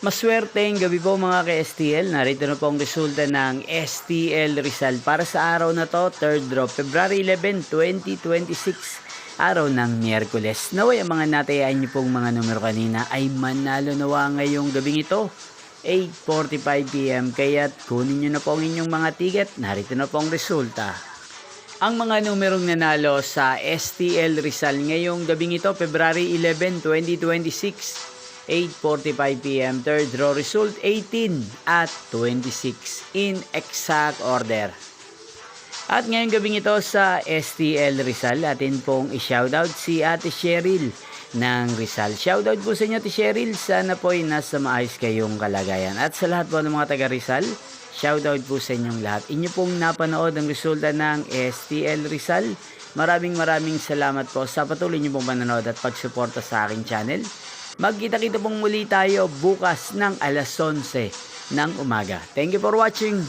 Maswerteng gabi po mga ka-STL. Narito na po ang resulta ng STL Rizal para sa araw na to, 3rd draw, February 11, 2026, araw ng Miyerkules. Naway ang mga natayaan niyo pong mga numero kanina ay manalo nawa ngayong gabing ito, 8:45 PM. Kaya't kunin niyo na po ang inyong mga ticket. Narito na po ang resulta. Ang mga numerong nanalo sa STL Rizal ngayong gabing ito, February 11, 2026, 8:45 PM, third draw result 18 at 26 in exact order. At ngayong gabing ito sa STL Rizal, atin pong i-shoutout si Ate Cheryl ng Rizal. Shoutout po sa inyo, Ate Cheryl. Sana po ay nasa maayos kayong kalagayan. At sa lahat po ng mga taga Rizal, shoutout po sa inyong lahat. Inyo pong napanood ang resulta ng STL Rizal. Maraming salamat po sa patuloy niyo pong panonood at pagsuporta sa aking channel. Magkita-kita pong muli tayo bukas ng alas 11 ng umaga. Thank you for watching.